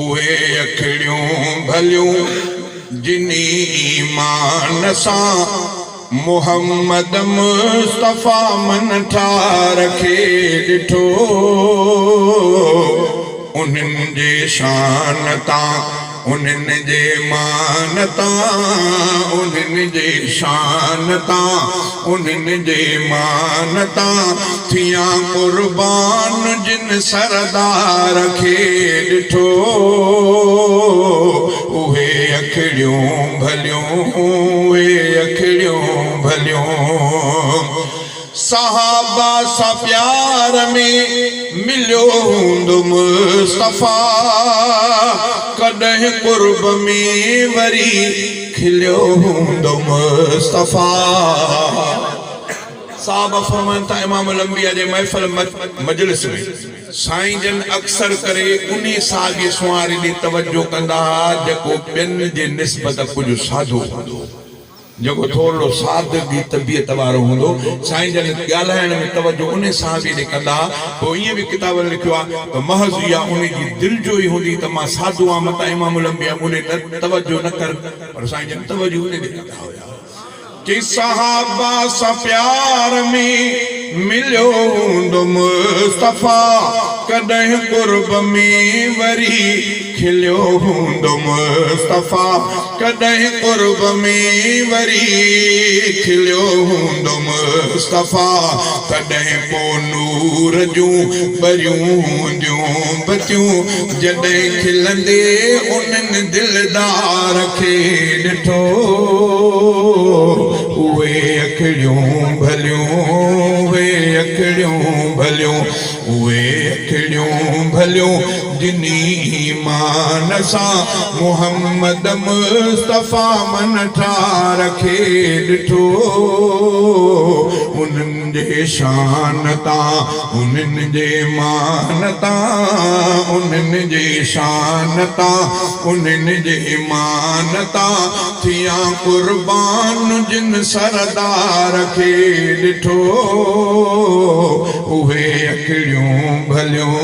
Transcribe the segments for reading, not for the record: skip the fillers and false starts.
उहे अखड़ियूं भलियूं जिनी ईमान सां मोहम्मद मुस्तफा मन ठार खे ॾिठो उन्हनि जे शान तां उन्हनि जे मान तां उन्हनि जे शान तां उन्हनि जे मान तां थिया कुर्बान जिन सरदार खे ॾिठो उहे अखड़ियूं भलियूं उहे अखड़ियूं भलियूं सहाबा सां प्यार में मिलियो हूंदो मुस्तफा कॾहिं कुर्ब में वरी खिलियो हूंदो मुस्तफा साहब फरमान था इमाम लंबिया जे महफिल मजलिस में साईं जन अक्सर करे उन्हीं साॻे सुवारी ॾे तवज्जो कंदा जेको ॿियनि जे निस्बत कुझु साधो हूंदो जेको थोरो सादगी तबियत वारो हूंदो साईं जन ॻाल्हाइण में तवज्जो उन साहबी ॾे कंदा पोइ ईअं बि किताब लिखियो आहे त महज़ इहा उन जी दिलि जो ई हूंदी त मां साधू आहियां मतां इमाम लंबिया उन तवज्जो न कर पर साईं जन तवज्जो उन ॾे कंदा हुया कि सहाबा सां प्यार में मिलियो हूंदो मुस्तफा कॾहिं कुर्ब में वरी खिलियो हूंदो मुस्तफा कॾहिं कुर्ब में वरी खिलियो हूंदो मुस्तफा तॾहिं पोइ नूर जूं ॿरियूं हूंदियूं बतियूं जॾहिं खिलंदे उन्हनि दिलदार खे ॾिठो उहे अखड़ियूं भलियूं उहे अखड़ियूं भलियूं उहे अखड़ियूं भलियूं जिनी ईमान सां मोहम्मद मुस्तफा मन ठार खे ॾिठो उन्हनि जे शान तां उन्हनि जे मान तां उन्हनि जे शान तां उन्हनि जे मान तां थिया कुर्बान जिन सरदार खे ॾिठो उहे अखड़ियूं भलियूं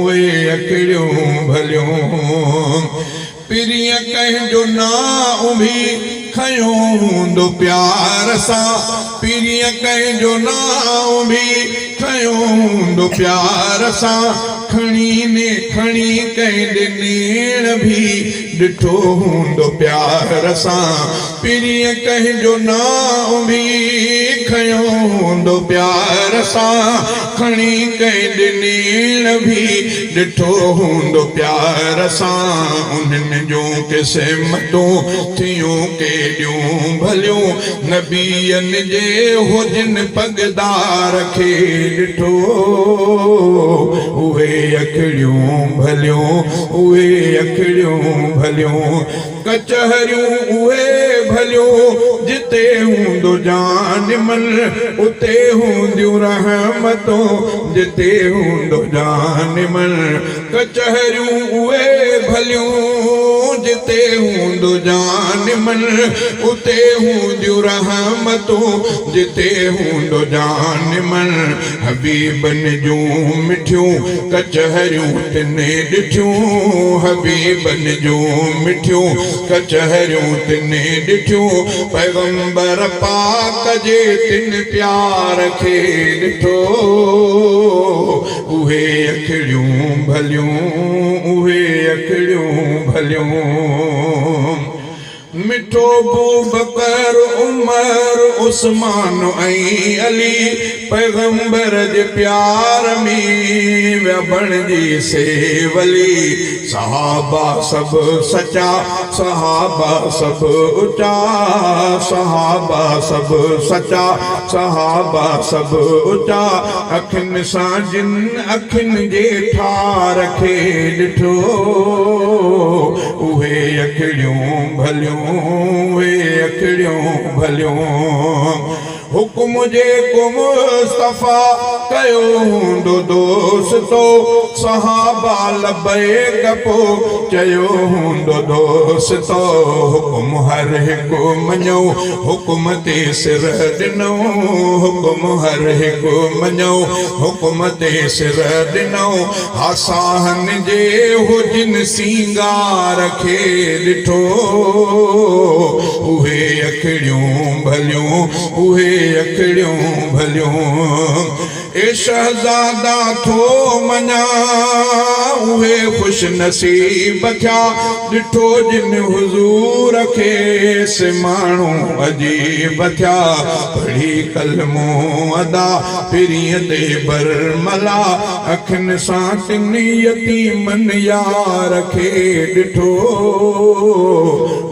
उहे अखड़ियूं भलियूं पिरीअ कंहिंजो नाम बि खयो हूंदो प्यार सां पिरीअ कंहिंजो नाम बि खयो हूंदो प्यार सां खणी कंहिं ॾिनेण बि ॾिठो हूंदो प्यार सां पिरीअ कंहिंजो नाम बि खयो हूंदो प्यार सां खणी कंहिं ॾिनेण बि ॾिठो हूंदो प्यार सां उन्हनि जूं क़िस्मतूं थियूं केॾियूं भलियूं नबीअनि जे हुजनि पगदार खे ॾिठो उहे अखड़ियूं भलियूं उहे अखड़ियूं भलियूं कचहरियूं उहे भलियूं जिते हूंदो जानिमल उते हूंदियूं रहमतूं जिते हूंदो जानिमल कचहरियूं उहे भलियूं जिते हूंदो जानिमल उते हूंदियूं रहमतूं जिते हूंदो जानिमल हबीबनि जूं मिठियूं कचहरियूं तिने ॾिठियूं हबीबनि जूं मिठियूं कचहरियूं तिने ॾिठियूं पैगंबर पाक जे तिन प्यार खे ॾिठो उहे अखड़ियूं भलियूं उहे अखड़ियूं भलियूं मिठो बूबकर उमर उस्मान ऐं अली पैगंबर जे प्यार में विया बणिजी सेवली सहाबा सभु सचा सहाबा सभु ऊचा सहाबा सभु सचा सहाबा सभु ऊचा अखियुनि सां जिन अखियुनि जे ठार खे ॾिठो उहे अखड़ियूं भलियूं उहे अखड़ियूं भलियूं हुक्म जेको मुस्तफा कयो हूंदो दोस्तो सहाबा लबैक पो चयो हूंदो दोस्तो हुक्म हर हिकु मञो हुक्म ते सिर ॾिनो हुक्म हर हिकु मञो हुक्म ते सिर ॾिनो हासाहन जे हुजन सींगार खे ॾिठो उहे अखड़ियूं भलियूं उहे अखड़ियूं भलियूं ए शहज़ादा थो मञा उहे खुश नसीब थिया ॾिठो जिन हुज़ूर खे से माण्हू अजीब थिया पढ़ी कलमो अदा पिरीअ ते बरमला अखियुनि सां तिन यतीमन यार खे ॾिठो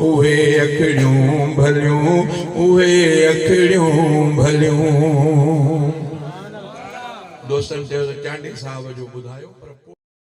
उहे अखड़ियूं भलियूं उहे अखड़ियूं भलियूं दोस्तनि चयो त चांडी साहब जो ॿुधायो पर